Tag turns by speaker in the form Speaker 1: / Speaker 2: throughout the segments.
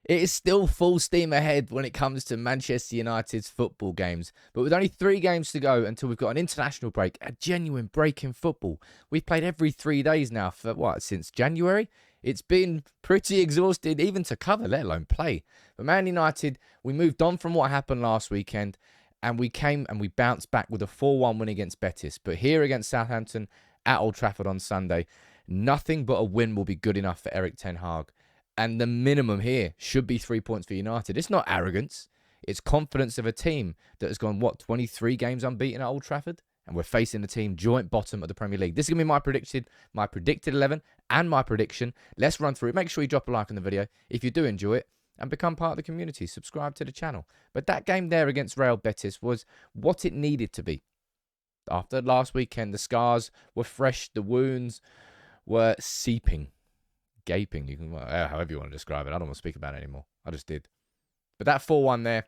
Speaker 1: It is still full steam ahead when it comes to Manchester United's football games. But with only 3 games to go until we've got an international break, a genuine break in football. We've played every 3 days now for, since January? It's been pretty exhausting even to cover, let alone play. But Man United, we moved on from what happened last weekend, and we came and we bounced back with a 4-1 win against Betis. But here against Southampton at Old Trafford on Sunday, nothing but a win will be good enough for Erik Ten Hag. And the minimum here should be 3 points for United. It's not arrogance. It's confidence of a team that has gone, 23 games unbeaten at Old Trafford? And we're facing a team joint bottom of the Premier League. This is going to be my predicted 11 and my prediction. Let's run through it. Make sure you drop a like on the video if you do enjoy it and become part of the community. Subscribe to the channel. But that game there against Real Betis was what it needed to be. After last weekend, the scars were fresh. The wounds were seeping. Gaping, you can, however you want to describe it. I don't want to speak about it anymore. I just did. But that 4-1 there,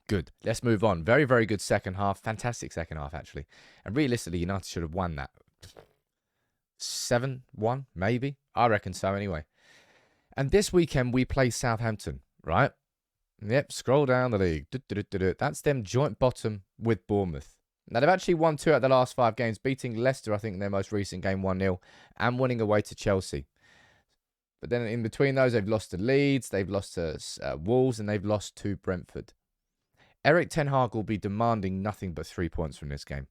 Speaker 1: good. Let's move on. Very, very good second half. Fantastic second half, actually. And realistically, United should have won that. 7-1, maybe? I reckon so, anyway. And this weekend, we play Southampton, right? Yep, scroll down the league. That's them joint bottom with Bournemouth. Now, they've actually won 2 out of the last 5 games, beating Leicester, I think, in their most recent game 1-0, and winning away to Chelsea. But then in between those, they've lost to Leeds, they've lost to Wolves, and they've lost to Brentford. Erik Ten Hag will be demanding nothing but 3 points from this game.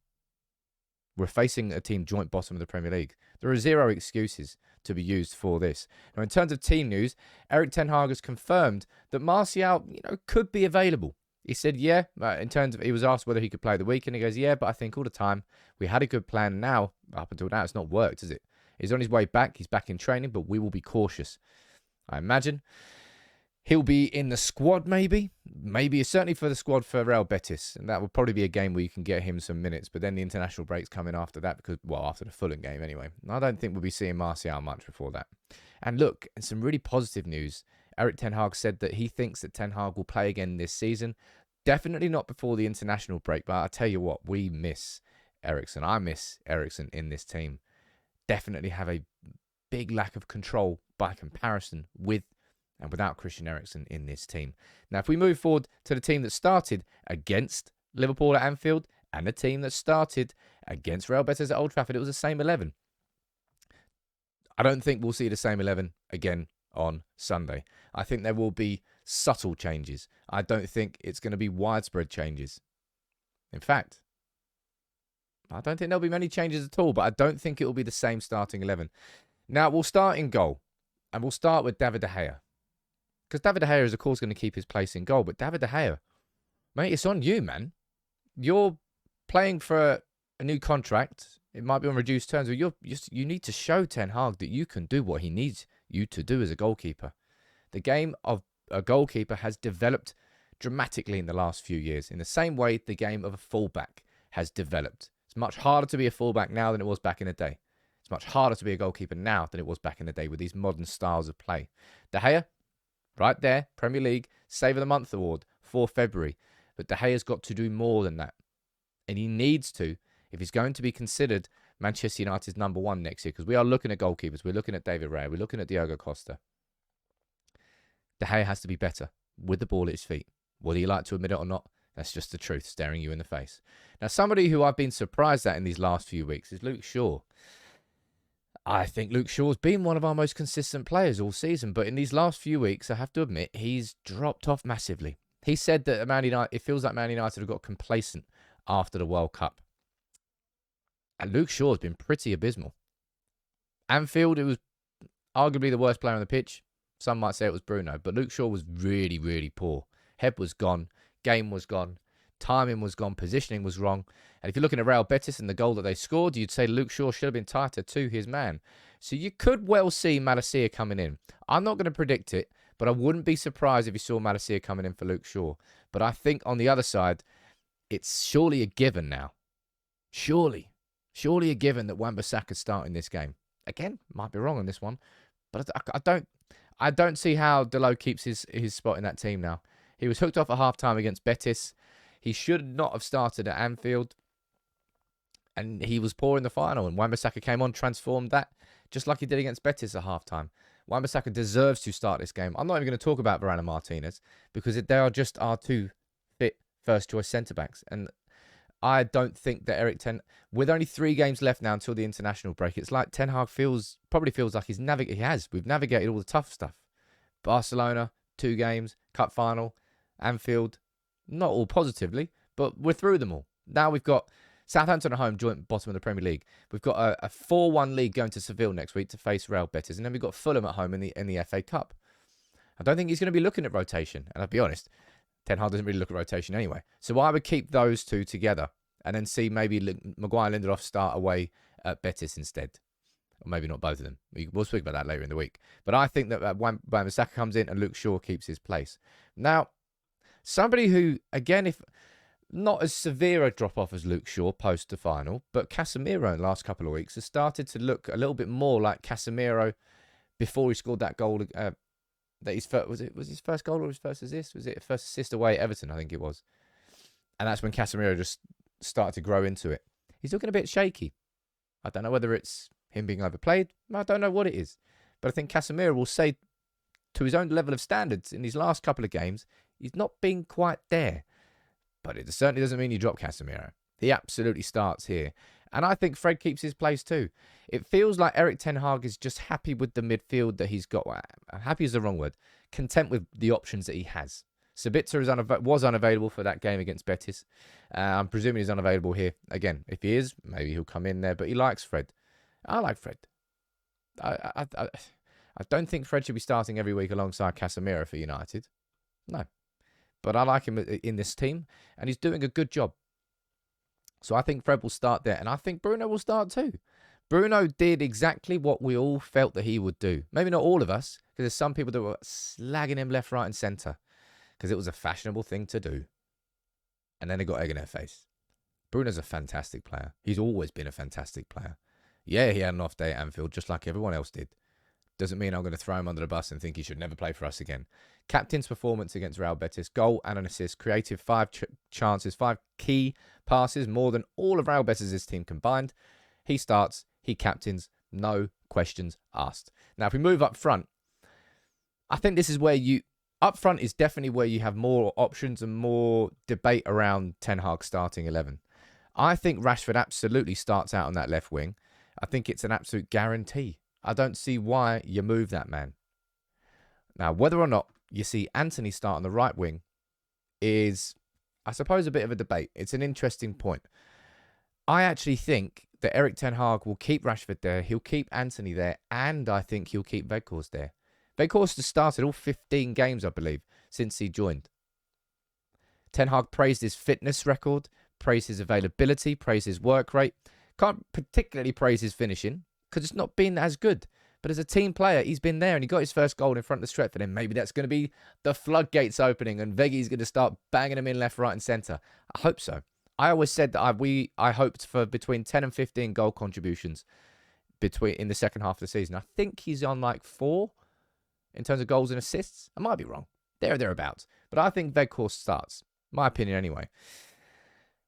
Speaker 1: We're facing a team joint bottom of the Premier League. There are 0 excuses to be used for this. Now, in terms of team news, Erik Ten Hag has confirmed that Martial, could be available. He said, yeah, in terms of, he was asked whether he could play the weekend. He goes, yeah, but I think all the time we had a good plan. Now, up until now, it's not worked, has it? He's on his way back. He's back in training, but we will be cautious. I imagine he'll be in the squad, maybe certainly for the squad for Real Betis. And that will probably be a game where you can get him some minutes. But then the international break's coming after that because, after the Fulham game anyway. I don't think we'll be seeing Martial much before that. And look, some really positive news. Erik Ten Hag said that he thinks that Ten Hag will play again this season. Definitely not before the international break. But I tell you what, we miss Eriksen. I miss Eriksen in this team. Definitely have a big lack of control by comparison with and without Christian Eriksen in this team. Now, if we move forward to the team that started against Liverpool at Anfield and the team that started against Real Betis at Old Trafford, it was the same 11. I don't think we'll see the same 11 again on Sunday. I think there will be subtle changes. I don't think it's going to be widespread changes. In fact, I don't think there'll be many changes at all, but I don't think it will be the same starting 11. Now, we'll start in goal, and we'll start with David De Gea. Because David De Gea is, of course, going to keep his place in goal. But David De Gea, mate, it's on you, man. You're playing for a new contract. It might be on reduced terms, but you need to show Ten Hag that you can do what he needs you to do as a goalkeeper. The game of a goalkeeper has developed dramatically in the last few years, in the same way the game of a fullback has developed. It's much harder to be a fullback now than it was back in the day. It's much harder to be a goalkeeper now than it was back in the day with these modern styles of play. De Gea, right there, Premier League, Save of the Month award for February. But De Gea's got to do more than that. And he needs to, if he's going to be considered Manchester United's number 1 next year, because we are looking at goalkeepers. We're looking at David Raya. We're looking at Diogo Costa. De Gea has to be better with the ball at his feet. Whether you like to admit it or not, that's just the truth staring you in the face. Now, somebody who I've been surprised at in these last few weeks is Luke Shaw. I think Luke Shaw's been one of our most consistent players all season, but in these last few weeks, I have to admit, he's dropped off massively. He said that it feels like Man United have got complacent after the World Cup. And Luke Shaw's been pretty abysmal. Anfield, it was arguably the worst player on the pitch. Some might say it was Bruno, but Luke Shaw was really, really poor. Head was gone. Game was gone. Timing was gone. Positioning was wrong. And if you're looking at Real Betis and the goal that they scored, you'd say Luke Shaw should have been tighter to his man. So you could well see Malacia coming in. I'm not going to predict it, but I wouldn't be surprised if you saw Malacia coming in for Luke Shaw. But I think on the other side, it's surely a given now. Surely a given that Wan-Bissaka's starting this game. Again, might be wrong on this one, but I don't see how Delo keeps his spot in that team now. He was hooked off at half-time against Betis. He should not have started at Anfield. And he was poor in the final. And Wan-Bissaka came on, transformed that, just like he did against Betis at half-time. Wan-Bissaka deserves to start this game. I'm not even going to talk about Varane and Martinez because they are just our two fit first-choice centre-backs. And I don't think that with only 3 games left now until the international break, it's like Ten Hag probably feels like we've navigated all the tough stuff. Barcelona, 2 games, cup final, Anfield, not all positively, but we're through them all. Now we've got Southampton at home, joint bottom of the Premier League. We've got a 4-1 league going to Seville next week to face Real Betis, and then we've got Fulham at home in the FA Cup. I don't think he's going to be looking at rotation, and I'll be honest, Ten Hag doesn't really look at rotation anyway. So I would keep those 2 together and then see maybe Maguire and Lindelof start away at Betis instead. Or maybe not both of them. We'll speak about that later in the week. But I think that Wan-Bissaka comes in and Luke Shaw keeps his place. Now, somebody who, again, if not as severe a drop-off as Luke Shaw post the final, but Casemiro in the last couple of weeks has started to look a little bit more like Casemiro before he scored that goal. Was his first goal or his first assist? Was it first assist away at Everton? I think it was. And that's when Casemiro just started to grow into it. He's looking a bit shaky. I don't know whether it's him being overplayed. I don't know what it is. But I think Casemiro will say to his own level of standards in these last couple of games, he's not been quite there. But it certainly doesn't mean you drop Casemiro. He absolutely starts here. And I think Fred keeps his place too. It feels like Erik Ten Hag is just happy with the midfield that he's got. Happy is the wrong word. Content with the options that he has. Sabitzer was unavailable for that game against Betis. I'm presuming he's unavailable here. Again, if he is, maybe he'll come in there. But he likes Fred. I like Fred. I don't think Fred should be starting every week alongside Casemiro for United. No. But I like him in this team, and he's doing a good job. So I think Fred will start there, and I think Bruno will start too. Bruno did exactly what we all felt that he would do. Maybe not all of us, because there's some people that were slagging him left, right, and centre, because it was a fashionable thing to do. And then they got egg in their face. Bruno's a fantastic player. He's always been a fantastic player. Yeah, he had an off day at Anfield, just like everyone else did. Doesn't mean I'm going to throw him under the bus and think he should never play for us again. Captain's performance against Real Betis, goal and an assist, creative 5 chances, 5 key passes, more than all of Real Betis' team combined. He starts, he captains, no questions asked. Now, if we move up front, I think this is where up front is definitely where you have more options and more debate around Ten Hag starting 11. I think Rashford absolutely starts out on that left wing. I think it's an absolute guarantee. I don't see why you move that man. Now, whether or not you see Antony start on the right wing is, I suppose, a bit of a debate. It's an interesting point. I actually think that Erik Ten Hag will keep Rashford there, he'll keep Antony there, and I think he'll keep Weghorst there. Weghorst has started all 15 games, I believe, since he joined. Ten Hag praised his fitness record, praised his availability, praised his work rate. Can't particularly praise his finishing, because it's not been as good. But as a team player, he's been there and he got his first goal in front of the Stretford. And maybe that's going to be the floodgates opening and Veggie's going to start banging them in left, right and centre. I hope so. I always said that I hoped for between 10 and 15 goal contributions in the second half of the season. I think he's on like 4 in terms of goals and assists. I might be wrong. Thereabouts. But I think Weghorst starts. My opinion anyway.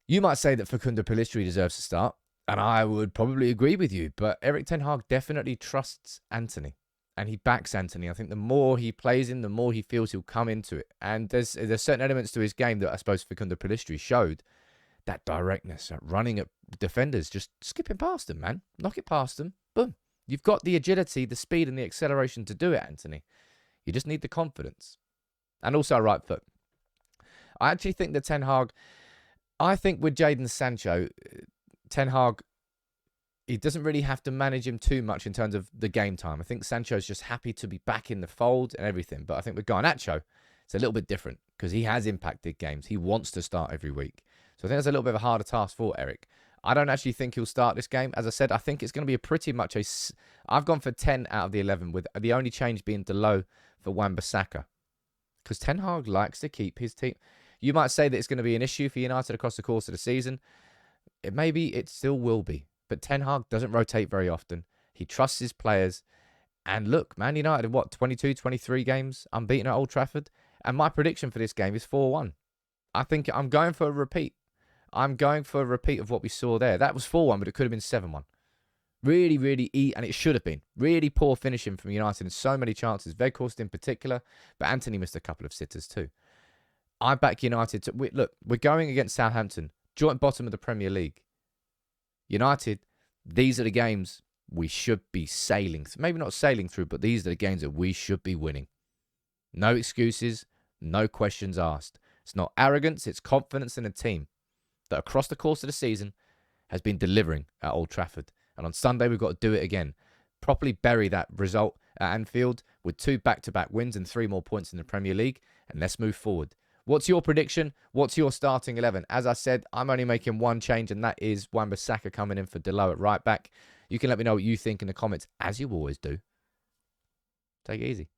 Speaker 1: You might say that Facundo Pellistri deserves to start. And I would probably agree with you, but Erik Ten Hag definitely trusts Antony, and he backs Antony. I think the more he plays him, the more he feels he'll come into it. And there's certain elements to his game that I suppose Facundo Pellistri showed. That directness, that running at defenders, just skipping past them, man. Knock it past them, boom. You've got the agility, the speed, and the acceleration to do it, Antony. You just need the confidence. And also a right foot. I actually think that Ten Hag, I think with Jadon Sancho, Ten Hag, he doesn't really have to manage him too much in terms of the game time. I think Sancho's just happy to be back in the fold and everything. But I think with Garnacho, it's a little bit different because he has impacted games. He wants to start every week. So I think that's a little bit of a harder task for Erik. I don't actually think he'll start this game. As I said, I think it's going to be a pretty much a... I've gone for 10 out of the 11, with the only change being Delo for Wan-Bissaka. Because Ten Hag likes to keep his team... You might say that it's going to be an issue for United across the course of the season. It still will be. But Ten Hag doesn't rotate very often. He trusts his players. And look, Man United, 22, 23 games unbeaten at Old Trafford? And my prediction for this game is 4-1. I think I'm going for a repeat. I'm going for a repeat of what we saw there. That was 4-1, but it could have been 7-1. Really, really, and it should have been. Really poor finishing from United in so many chances. Weghorst in particular, but Anthony missed a couple of sitters too. I back United to... Look, we're going against Southampton, joint bottom of the Premier League. United, these are the games we should be sailing through. Maybe not sailing through, but these are the games that we should be winning. No excuses, no questions asked. It's not arrogance, it's confidence in a team that across the course of the season has been delivering at Old Trafford. And on Sunday, we've got to do it again. Properly bury that result at Anfield with 2 back-to-back wins and 3 more points in the Premier League. And let's move forward. What's your prediction? What's your starting 11? As I said, I'm only making one change, and that is Wan-Bissaka coming in for Delo at right back. You can let me know what you think in the comments, as you always do. Take it easy.